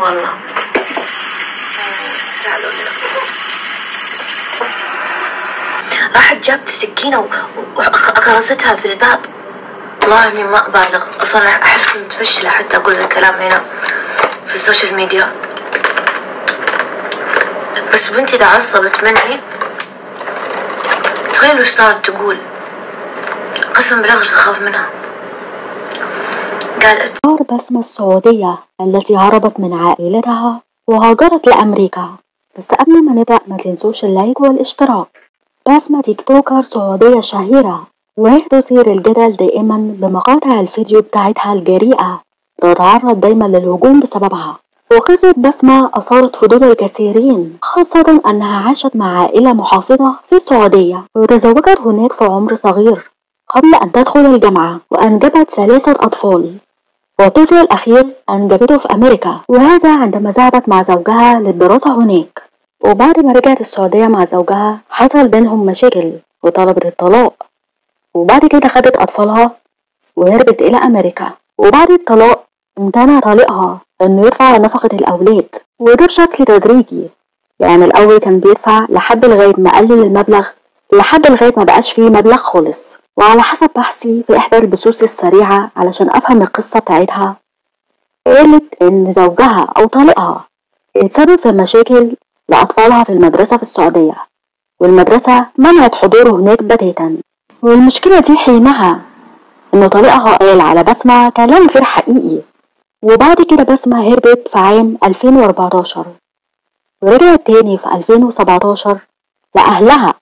والله تعالوا لنا. راحت جابت السكينة وغرزتها في الباب. والله اني ما ابالغ، اصلا احس كنت متفشلة حتى اقول الكلام هنا في السوشيال ميديا، بس بنتي اذا عصبت مني تخيلوا ايش صارت تقول. قسم بالله تخاف منها. قالت بسمة السعودية التي هربت من عائلتها وهاجرت لأمريكا. بس قبل ما نبدأ ما تنسوش اللايك والاشتراك. بسمة تيك توكر سعودية شهيرة وهي تثير الجدل دائما بمقاطع الفيديو بتاعتها الجريئة، تتعرض دايما للهجوم بسببها. وقصة بسمة أثارت فضول الكثيرين، خاصة أنها عاشت مع عائلة محافظة في السعودية وتزوجت هناك في عمر صغير قبل أن تدخل الجامعة، وأنجبت 3 أطفال، والطفل الأخير أنجبته في أمريكا، وهذا عندما ذهبت مع زوجها للدراسة هناك. وبعد ما رجعت السعودية مع زوجها حصل بينهم مشاكل وطلبت الطلاق، وبعد كده خدت أطفالها وهربت إلى أمريكا. وبعد الطلاق امتنع طليقها إنه يدفع نفقة الأولاد، وده بشكل تدريجي. يعني الأول كان بيدفع لحد لغاية ما قلل المبلغ لحد لغاية ما بقاش فيه مبلغ خالص. وعلى حسب بحثي في إحدى البثوث السريعة علشان أفهم القصة بتاعتها، قالت إن زوجها أو طليقها اتسبب في مشاكل لأطفالها في المدرسة في السعودية، والمدرسة منعت حضوره هناك بتاتا. والمشكلة دي حينها إن طليقها قال على بسمة كلام غير حقيقي. وبعد كده بسمة هربت في عام 2014 ورجعت تاني في 2017 لأهلها،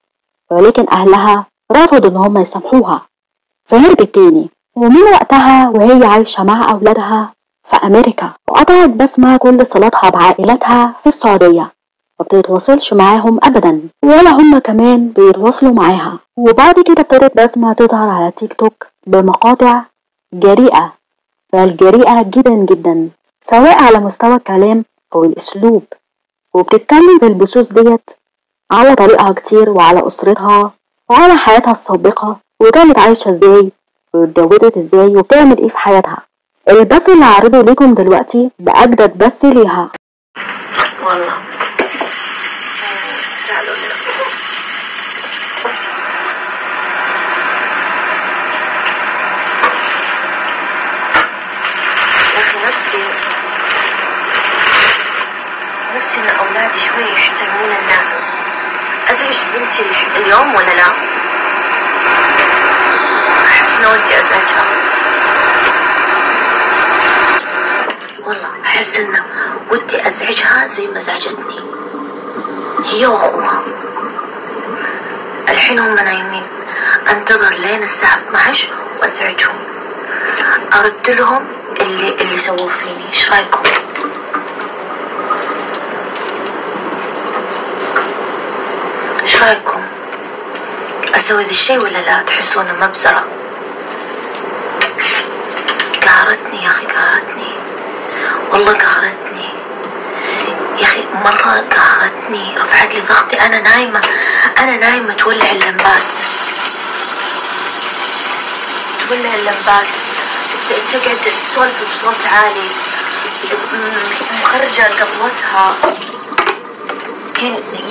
ولكن أهلها رفضوا إن هم يسامحوها فهربت تاني. ومن وقتها وهي عايشة مع أولادها في أمريكا، وقطعت بسمة كل صلاتها بعائلتها في السعودية، مبتتواصلش معاهم أبدا ولا هم كمان بيتواصلوا معاها. وبعد كده ابتدت بسمة تظهر على تيك توك بمقاطع جريئة، بل جريئة جدا جدا، سواء على مستوى الكلام أو الأسلوب، وبتتكلم في البثوث ديت على طريقها كتير وعلى أسرتها وعلى حياتها السابقة، وكانت عايشة ازاي واتجوزت ازاي وبتعمل ايه في حياتها. البث اللي هعرضه ليكم دلوقتي بأجدد بث ليها. والله تعالوا لنا. يا أخي نفسي من أولادي شوي يحترمون الناس. أزعج بنتي اليوم ولا لا؟ أحس إنه ودي أزعجها، والله أحس إنه ودي أزعجها زي ما أزعجتني هي وأخوها. الحين هم نايمين، أنتظر لين الساعة 12 وأزعجهم، أرد لهم اللي سووه فيني. إيش رأيكم؟ إيش رأيكم؟ أسوي ذا الشي ولا لا؟ تحسون مبزرة؟ قهرتني يا أخي، قهرتني والله، قهرتني يا أخي مرة، قهرتني. رفعت لي ضغطي، أنا نايمة تولع اللمبات، تقعد تسولف بصوت عالي، مخرجة قبضتها.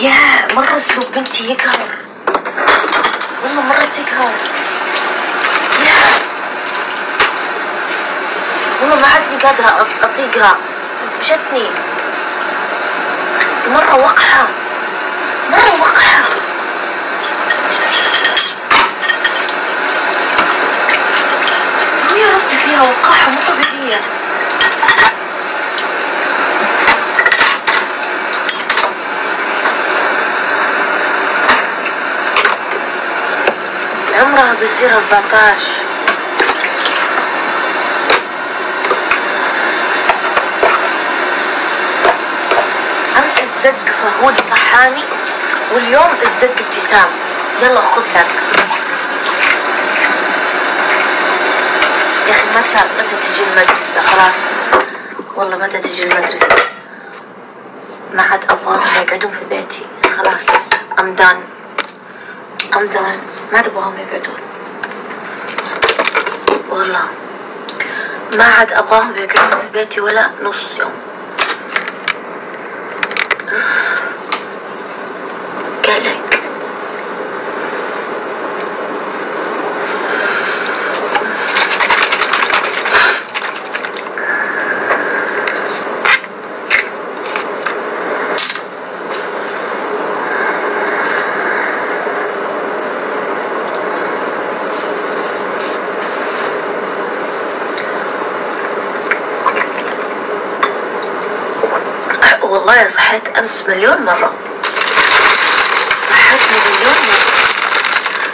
يا مرة أسلوب بنتي يقهر، والله مرة تقهر. والله ما عادني قادرة أطيقها، بجتني مرة وقحة، مرة وقحة. يا ربي فيها وقاحة مو طبيعية. عمرها بيصير 14. أمس الزق فهود صحاني، واليوم الزق ابتسام. يلا خذ لك يا أخي. متى تجي المدرسة؟ خلاص والله متى تجي المدرسة؟ ما عاد أبغاهم يقعدون في بيتي، خلاص أمدان ما أبغاهم يقعدون، والله ما عاد أبغاهم يقعدون في بيتي ولا نص يوم. والله صحيت أمس مليون مرة، صحتني مليون مرة.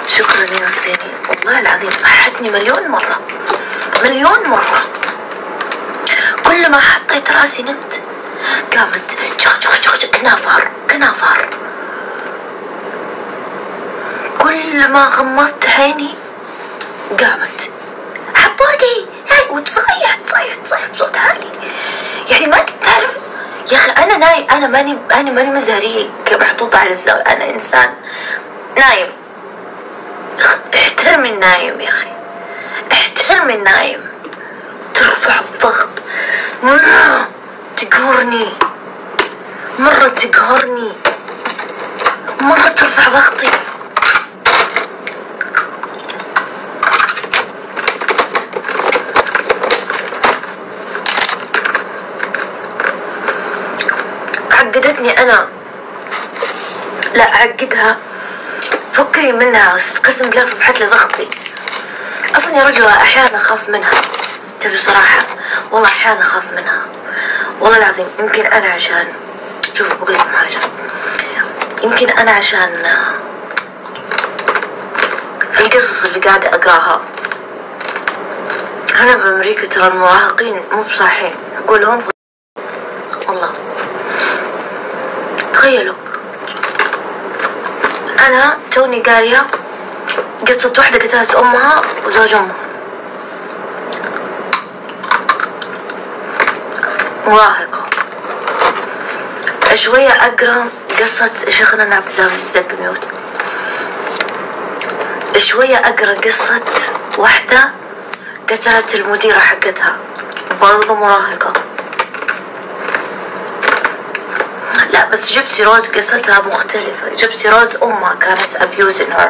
شكرا يا نصيني، والله العظيم صحتني مليون مرة، مليون مرة. كل ما حطيت راسي نمت قامت جخ جخ جخ جخ كنافر كنافر. كل ما غمضت عيني قامت عبودي هاي وتصيح بصوت عالي. يعني ما تعرف يا اخي انا نايم، انا ماني مزهرية محطوطة على الزاوية، انا انسان نايم. احترمي النايم يا اخي، احترمي النايم. ترفع الضغط، تقهرني مرة، تقهرني مرة، ترفع ضغطي. عقدتني أنا، لا عقدها، فكري منها، قسم بالله رفعت لي ضغطي. أصلا يا رجل أحيانا أخاف منها، تبي صراحة والله أحيانا أخاف منها والله العظيم. يمكن أنا عشان شوفوا بقول لكم حاجة، يمكن أنا عشان في القصص اللي قاعدة أقراها هنا بأمريكا ترى المراهقين مو بصاحين، أقولهم والله. تخيلوا أنا توني قارية قصة واحدة قتلت أمها وزوج أمها، مراهقة. شوية أقرأ قصة شيخنا عبد الله الزقميوت، شوية أقرأ قصة واحدة قتلت المديرة حقتها برضو مراهقة. لا بس جيبسي روز قصتها مختلفة. جيبسي روز أمها كانت abusing her.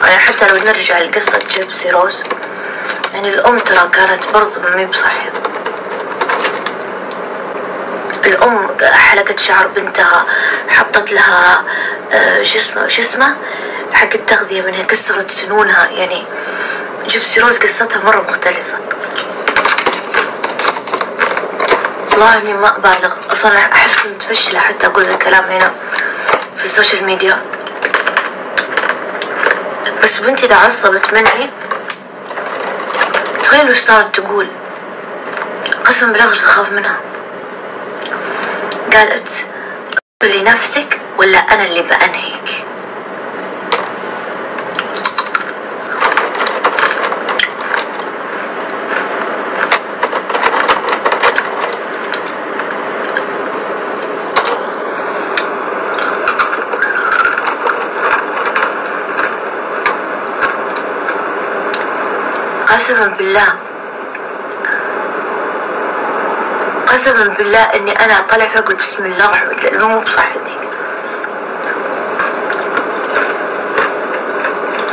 يعني حتى لو نرجع لقصة جيبسي روز، يعني الأم ترى كانت برضو مي بصحية. الأم حلقت شعر بنتها، حطت لها شو اسمه حق التغذية منها، كسرت سنونها. يعني جيبسي روز قصتها مرة مختلفة. والله اني ما ابالغ، اصلا احس اني متفشلة حتى اقول ذا الكلام هنا في السوشيال ميديا. بس بنتي اذا عصبت مني تخيلوا ايش صارت تقول، قسم بالله تخاف منها. قالت قولي نفسك ولا انا اللي بأنهيك. قسما بالله اني انا اطلع فاقول بسم الله الرحمن الرحيم، مو بصحتي.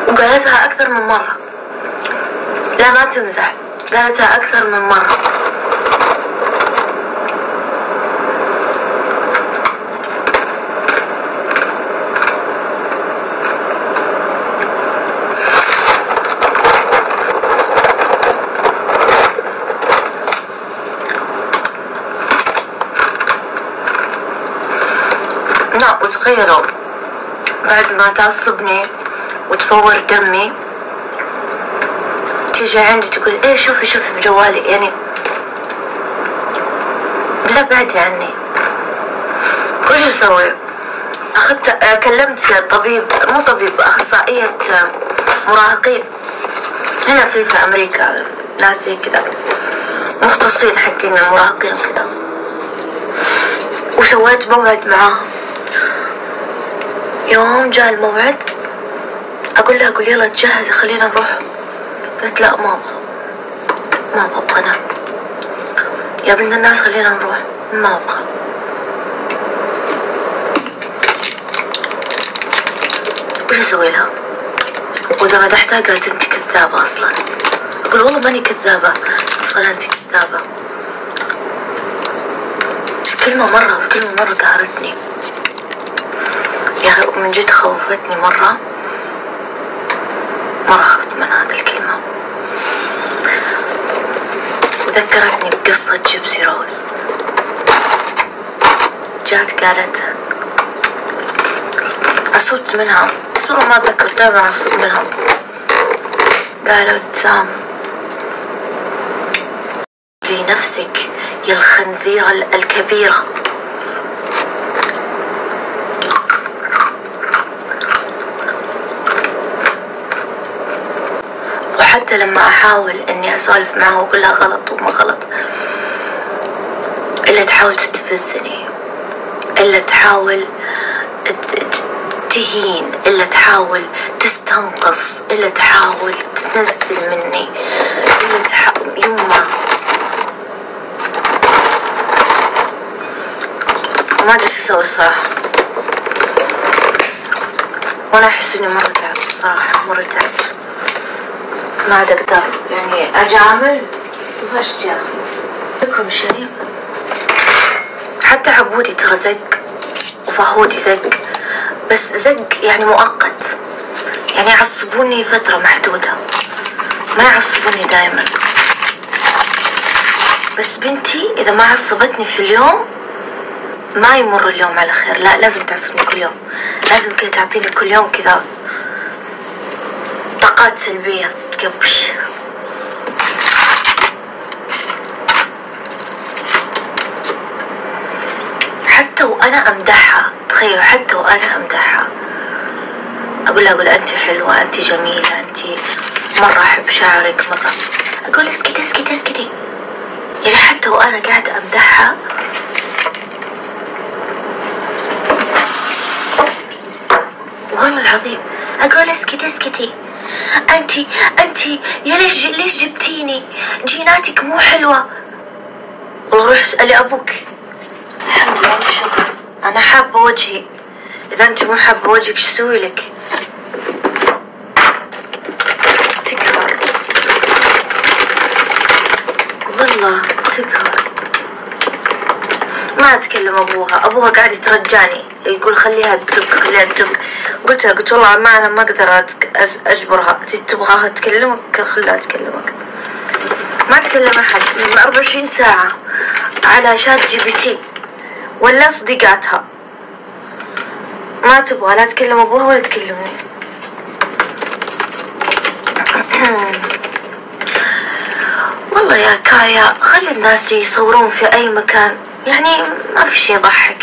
وقالتها اكثر من مرة، لا ما تمزح، قالتها اكثر من مرة. وتخيلوا بعد ما تعصبني وتفور دمي تيجي عندي تقول ايه شوفي بجوالي. يعني لا بعدي عني. وش اسوي؟ كلمت طبيب، مو طبيب، اخصائية مراهقين هنا في امريكا، ناس زي كذا مختصين حقين المراهقين كذا، وسويت موعد معاهم. يوم جاء الموعد اقول لها قول يلا تجهزي خلينا نروح. قلت لا ما ابغى انام يا بنت الناس، خلينا نروح. ما ابغى. وش اسوي لها؟ واذا مدحتها قالت انت كذابة اصلا. اقول والله ماني كذابة، اصلا انت كذابة. في كلمة مرة قهرتني يا اخي، من جد خوفتني مرة خفت من هذه الكلمة، وذكرتني بقصة جيبسي روز. جات قالت عصبت منها، بس والله ما أتذكر، دائما أعصب منها. قالت لنفسك يا الخنزيرة الكبيرة. وحتى لما أحاول إني أسولف معها وأقول لها غلط وما غلط، إلا تحاول تستفزني، إلا تحاول تهين، إلا تحاول تستنقص، إلا تحاول تنزل مني، إلا تحاول يما ما أدري شو أسوي الصراحة. وأنا أحس إني مرة تعبت الصراحة، مرة تعبت، ما عاد أقدر يعني أجامل. طفشت يا أخي لكم شيء. حتى عبودي ترى زق وفهودي زق، بس زق يعني مؤقت، يعني يعصبوني فترة محدودة، ما يعصبوني دائما. بس بنتي إذا ما عصبتني في اليوم ما يمر اليوم على خير، لا لازم تعصبني كل يوم، لازم كذا تعطيني كل يوم كذا طاقات سلبية تكبش. حتى وأنا أمدحها، تخيلوا حتى وأنا أمدحها أقول لها أنت حلوة، أنت جميلة، أنت مرة أحب شعرك، مرة أقول اسكتي اسكتي اسكتي. يعني حتى وأنا قاعدة أمدحها والله العظيم أقول اسكتي اسكتي، أنت يا ليش جبتيني؟ جيناتك مو حلوة. والله روح اسألي أبوك. الحمد لله والشكر، أنا حابة وجهي، إذا أنت مو حابة وجهك شو أسوي لك؟ تقهر والله تقهر. ما أتكلم أبوها قاعد يترجاني يقول خليها تدق خليها تدق. قلت والله ما أنا ما أقدر أجبرها، تبغاها تكلمك خليها تكلمك. ما تكلم أحد من 24 ساعة على شات جي بي تي ولا صديقاتها، ما تبغى لا تكلم أبوها ولا تكلمني. والله يا كايا خلي الناس يصورون في أي مكان، يعني ما في شي يضحك.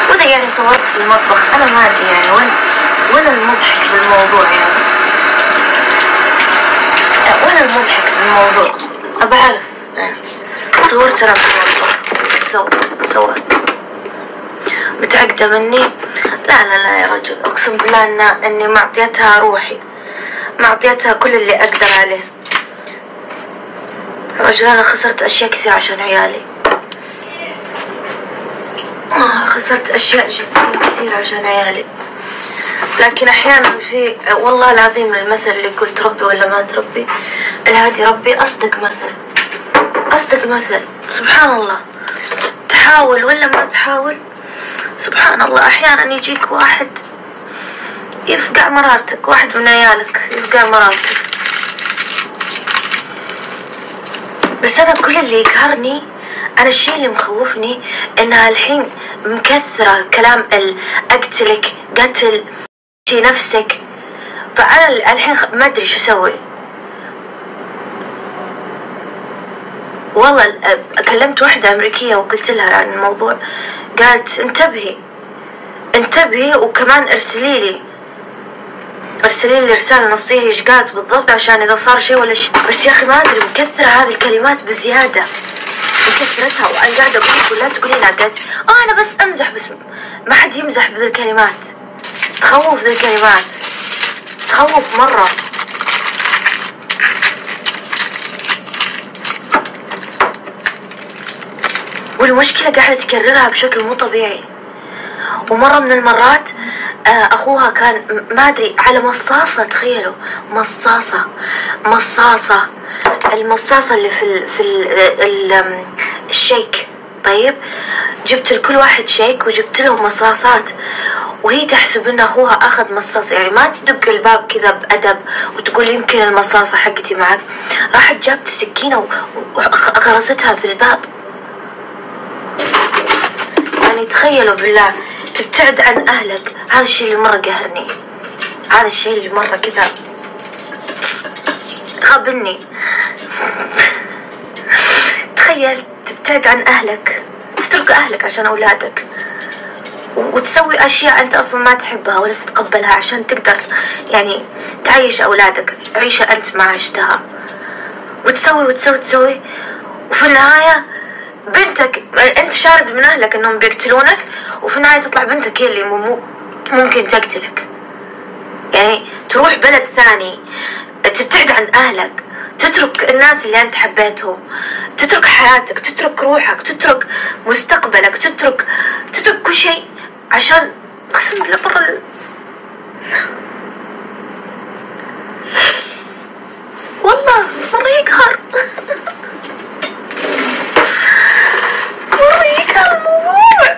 وإذا يعني صورت في المطبخ أنا ما أدري يعني وين المضحك بالموضوع، يعني وين المضحك بالموضوع؟ أبى أعرف يعني صورت أنا في المطبخ سويت متعقدة مني؟ لا يا رجل، أقسم بالله إني ما أعطيتها روحي، ما أعطيتها كل اللي أقدر عليه. رجل أنا خسرت أشياء كثير عشان عيالي، خسرت أشياء جدا كثير عشان عيالي. لكن أحيانا في والله العظيم المثل اللي يقول تربي ولا ما تربي، الهادي ربي أصدق مثل. سبحان الله، تحاول ولا ما تحاول سبحان الله أحيانا يجيك واحد يفقع مرارتك، واحد من عيالك يفقع مرارتك. بس أنا كل اللي يقهرني، أنا الشيء اللي مخوفني إنها الحين مكثرة كلام أقتلك، قتل في نفسك، فأنا الحين ما أدري شو أسوي. والله كلمت واحدة أمريكية وقلت لها عن الموضوع، قالت انتبهي وكمان ارسلي لي رسالة نصية ايش قالت بالضبط عشان إذا صار شيء ولا شيء. بس يا أخي ما أدري مكثرة هذه الكلمات بزيادة، مكثرتها. وأنا قاعدة أقول لا تقولي لا، قالت أنا بس أمزح، بس ما حد يمزح بذي الكلمات، تخوف ذي الكلمات، تخوف مرة. والمشكلة قاعدة تكررها بشكل مو طبيعي. ومرة من المرات أخوها كان ما أدري على مصاصة، تخيلوا مصاصة المصاصة اللي في الشيك. طيب جبت لكل واحد شيك وجبت لهم مصاصات، وهي تحسب ان اخوها اخذ مصاص، يعني ما تدق الباب كذا بأدب وتقول يمكن المصاصة حقتي معك. راحت جابت سكينة وغرستها في الباب. يعني تخيلوا بالله تبتعد عن أهلك، هذا الشيء اللي مرة قهرني، هذا الشيء اللي مرة كذا غابني. تخيل تبتعد عن أهلك، تترك أهلك عشان أولادك، وتسوي أشياء أنت أصلا ما تحبها ولا تتقبلها عشان تقدر يعني تعيش أولادك عيشة أنت ما عشتها، وتسوي وتسوي تسوي، وفي النهاية بنتك أنت شارد من أهلك أنهم بيقتلونك، وفي النهاية تطلع بنتك هي اللي ممكن تقتلك. يعني تروح بلد ثاني، تبتعد عن أهلك، تترك الناس اللي أنت حبيتهم، تترك حياتك، تترك روحك، تترك مستقبلك، تترك كل شيء عشان قسم بالله والله مرة يقهر. مرة يقهر الموضوع.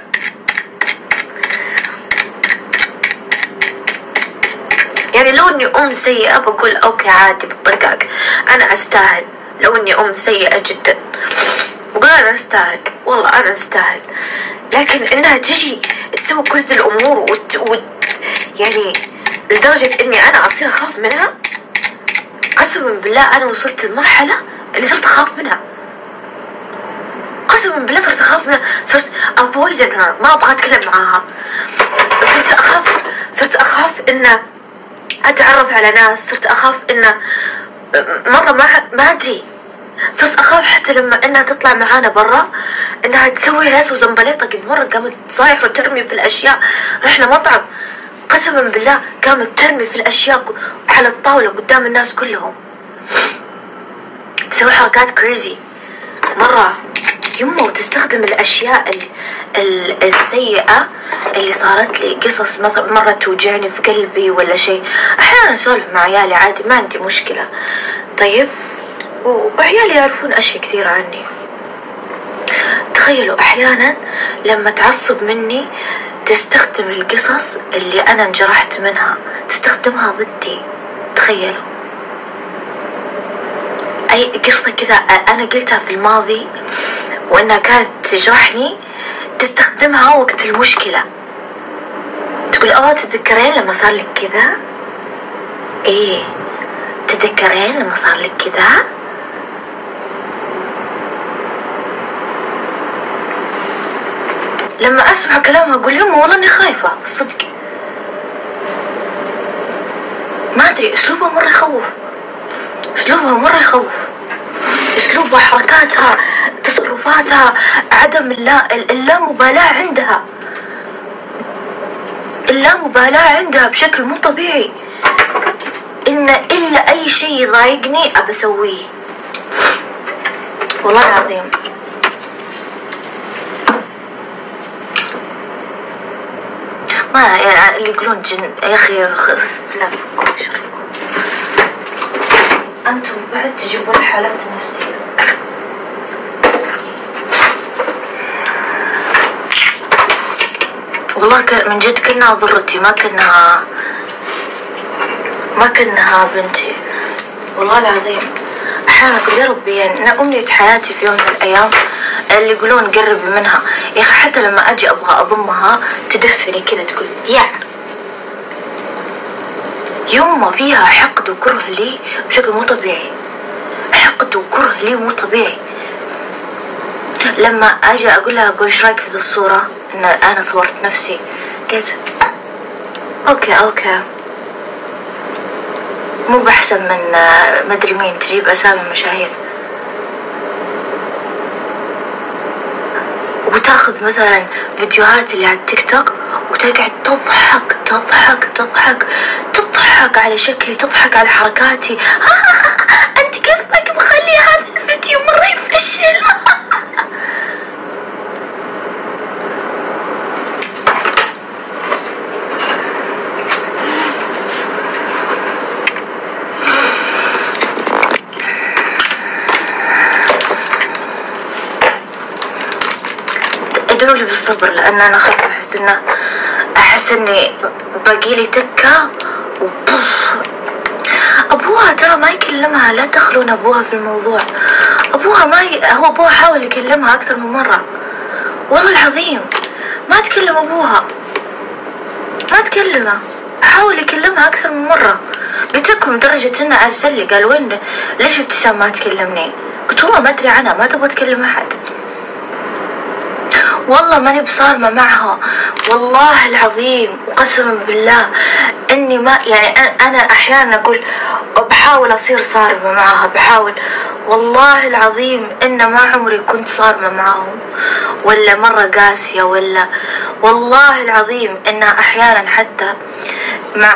يعني لو اني ام سيئة بقول اوكي عادي بطقاق، انا استاهل. لو اني ام سيئة جدا بقول انا استاهل، والله انا استاهل. لكن انها تجي تسوي كل ذي الامور يعني لدرجة اني انا اصير اخاف منها. قسما بالله انا وصلت لمرحلة اني صرت اخاف منها، قسما بالله صرت اخاف منها، صرت avoid her، ما ابغى اتكلم معاها. صرت اخاف انه اتعرف على ناس، صرت اخاف انه مرة ما ادري، صرت اخاف حتى لما انها تطلع معانا برا انها تسوي ناس وزنبليطة. قد مرة قامت تصايح وترمي في الاشياء، رحنا مطعم قسما بالله قامت ترمي في الاشياء على الطاولة قدام الناس كلهم، تسوي حركات كريزي مرة يمه، وتستخدم الاشياء السيئة اللي صارت لي، قصص مرة توجعني في قلبي ولا شيء. احيانا اسولف مع عيالي عادي ما عندي مشكلة، طيب، وعيالي يعرفون اشياء كثيرة عني. تخيلوا احيانا لما تعصب مني تستخدم القصص اللي انا انجرحت منها تستخدمها ضدي. تخيلوا اي قصة كذا انا قلتها في الماضي وانها كانت تجرحني تستخدمها وقت المشكلة، تقول تتذكرين لما صار لك كذا؟ ايه تتذكرين لما صار لك كذا؟ لما اسمع كلامها اقول يوم والله اني خايفة صدق. ما ادري اسلوبها مرة يخوف، اسلوبها مرة يخوف، اسلوبها، حركاتها، تصرفاتها، عدم اللامبالاة عندها، اللامبالاة عندها بشكل مو طبيعي. إن إلا أي شيء يضايقني أبى أسويه، والله العظيم. ما يعني اللي يقولون جن يا أخي خلص بالله فيكم شركم، أنتم بعد تجيبون حالات نفسية. والله من جد كأنها ضرتي، ما كأنها بنتي، والله العظيم. أحيانا أقول يا ربي يعني أنا أمنية حياتي في يوم من الأيام اللي يقولون قربي منها. يا أخي حتى لما أجي أبغى أضمها تدفني كذا تقول يوم فيها حقد وكره لي بشكل مو طبيعي، حقد وكره لي مو طبيعي. لما أجي أقول لها إيش رأيك في ذي الصورة إن أنا صورت نفسي، قلت أوكي مو بحسن من مدري مين، تجيب أسامي مشاهير، وتاخذ مثلا فيديوهات اللي على التيك توك وتقعد تضحك على شكلي، تضحك على حركاتي. أنت كيف ما مخلي هذا الفيديو مرة يفشل؟ ادعوا لي بالصبر، لان انا خايفه احس اني باقيلي تكه ابوها ترى ما يكلمها، لا تدخلون ابوها في الموضوع. ابوها هو ابوها حاول يكلمها اكثر من مره، والله العظيم ما تكلم أبوها، ما تكلمه، حاول يكلمها أكثر من مرة. قلت لكم لدرجة إنه أرسل لي قال وين ليش ابتسام ما تكلمني؟ قلت والله ما أدري عنها، ما تبغى تكلم أحد. والله ماني بصارمة معها والله العظيم، وقسما بالله اني ما يعني انا احيانا اقول بحاول اصير صارمة معها، بحاول والله العظيم ان ما عمري كنت صارمة معهم ولا مرة قاسية، ولا والله العظيم انها احيانا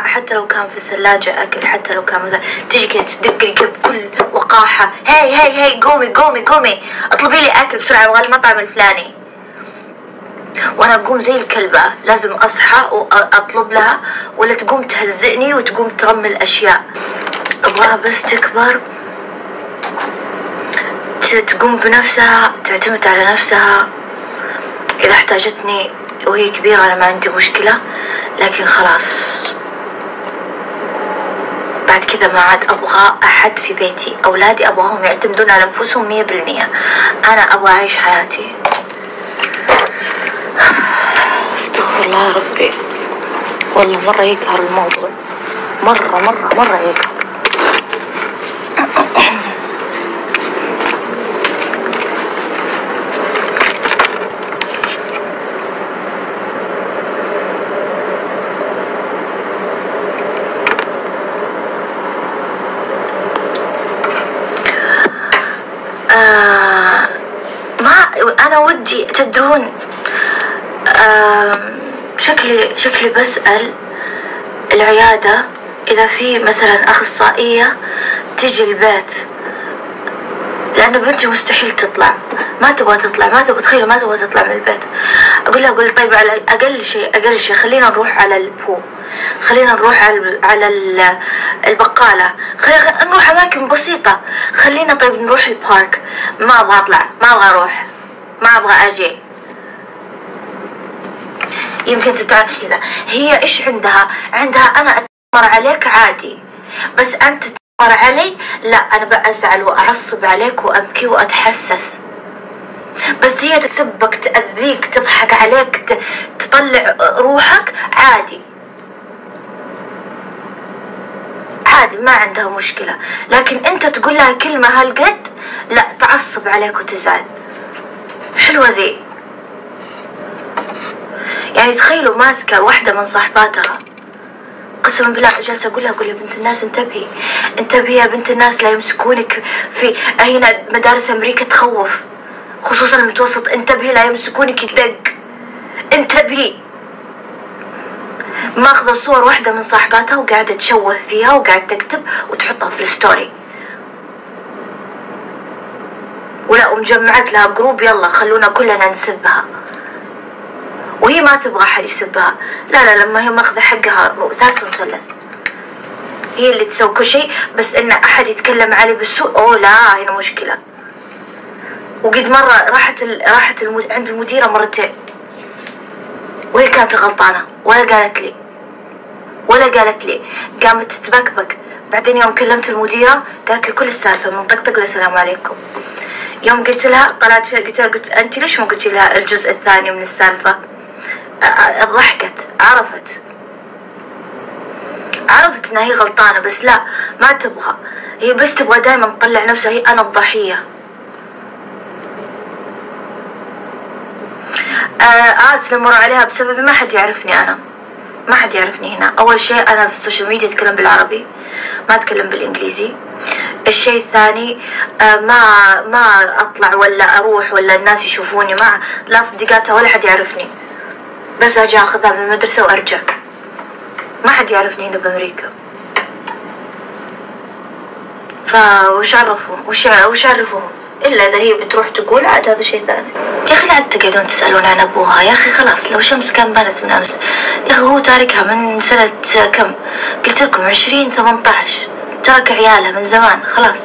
حتى لو كان في الثلاجة اكل، حتى لو كان مثلا تيجي كده تدق لي بكل وقاحة، هاي قومي اطلبي لي اكل بسرعة، ابغى المطعم الفلاني، وانا اقوم زي الكلبة لازم اصحى واطلب لها، ولا تقوم تهزئني وتقوم ترمل اشياء. ابغاها بس تكبر، تقوم بنفسها، تعتمد على نفسها. اذا احتاجتني وهي كبيرة انا ما عندي مشكلة، لكن خلاص بعد كذا ما عاد ابغى احد في بيتي. اولادي ابغاهم يعتمدون على انفسهم 100%، انا ابغى اعيش حياتي. استغفر الله يا ربي، والله مرة يقهر الموضوع، مرة يقهر. أنا ودي تدرون شكلي بسأل العيادة إذا في مثلا أخصائية تجي البيت، لأن بنتي مستحيل تطلع، ما تبغى تطلع، تخيلوا ما تبغى تطلع من البيت. أقول لها طيب على أقل شيء خلينا نروح على البو، خلينا نروح على البقالة، خلينا نروح أماكن بسيطة، خلينا طيب نروح البارك. ما أبغى أطلع، ما أبغى أروح، ما أبغى أجي. يمكن تتعرف كذا هي إيش عندها أنا أتمر عليك عادي، بس أنت تتمر علي لا، أنا بأزعل وأعصب عليك وأبكي وأتحسس. بس هي تسبك، تأذيك، تضحك عليك، تطلع روحك عادي، ما عندها مشكلة. لكن أنت تقول لها كلمة هالقد لا، تعصب عليك وتزعل. حلوة ذي. يعني تخيلوا ماسكة واحدة من صاحباتها، قسما بالله جالسة أقول لها يا بنت الناس انتبهي يا بنت الناس، لا يمسكونك في هنا مدارس أمريكا تخوف، خصوصا المتوسط، انتبهي لا يمسكونك يدق، انتبهي. ماخذة صور واحدة من صاحباتها وقاعدة تشوه فيها وقاعدة تكتب وتحطها في الستوري، ولا ومجمعت لها جروب يلا خلونا كلنا نسبها، وهي ما تبغى حد يسبها. لا لما هي ماخذة حقها ثالث ومثلث، هي اللي تسوي كل شيء، بس ان احد يتكلم علي بالسوء اوه لا، هنا مشكلة. وقد مرة راحت عند المديرة مرتين وهي كانت غلطانة، ولا قالت لي قامت تتبكبك. بعدين يوم كلمت المديرة قالت لي كل السالفة من طقطق للسلام عليكم. يوم قلت لها طلعت فيها قلت انت ليش ما قلتي لها الجزء الثاني من السالفة؟ ضحكت، عرفت انها هي غلطانة، بس لا ما تبغى، هي بس تبغى دائما تطلع نفسها هي انا الضحية. تنمر عليها بسببي، ما حد يعرفني هنا. اول شيء انا في السوشيال ميديا اتكلم بالعربي، ما اتكلم بالانجليزي. الشيء الثاني ما اطلع ولا اروح ولا الناس يشوفوني، لا صديقاتها ولا حد يعرفني، بس اجي اخذها من المدرسة وارجع. ما حد يعرفني هنا بامريكا، وش عرفهم الا اذا هي بتروح تقول عاد هذا شيء ثاني. يا اخي لا تقعدون تسالون عن ابوها، يا اخي خلاص، لو شمس كان بانت من امس. يا اخي هو تاركها من سنة كم؟ قلت لكم 2018، ترك عيالها من زمان خلاص.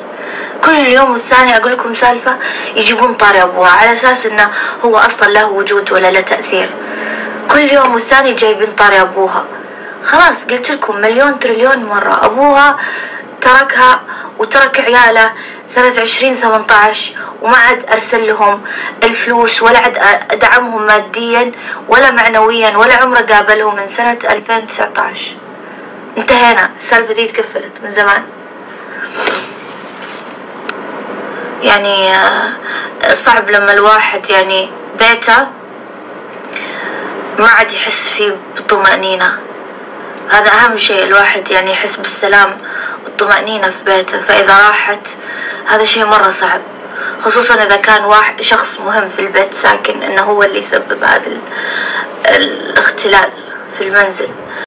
كل يوم والثاني اقول لكم سالفة يجيبون طاري ابوها على اساس انه هو اصلا له وجود ولا له تأثير. كل يوم والثاني جايبين طاري ابوها. خلاص قلت لكم مليون تريليون مرة، ابوها تركها وترك عياله سنة 2018 وما عاد أرسل لهم الفلوس ولا عاد أدعمهم ماديا ولا معنويا ولا عمره قابلهم من سنة 2019. انتهينا، السالفة دي تقفلت من زمان. يعني صعب لما الواحد يعني بيته ما عاد يحس فيه بالطمأنينة. هذا أهم شيء، الواحد يعني يحس بالسلام والطمأنينة في بيته. فإذا راحت هذا شيء مرة صعب، خصوصا إذا كان شخص مهم في البيت ساكن إنه هو اللي يسبب هذا الاختلال في المنزل.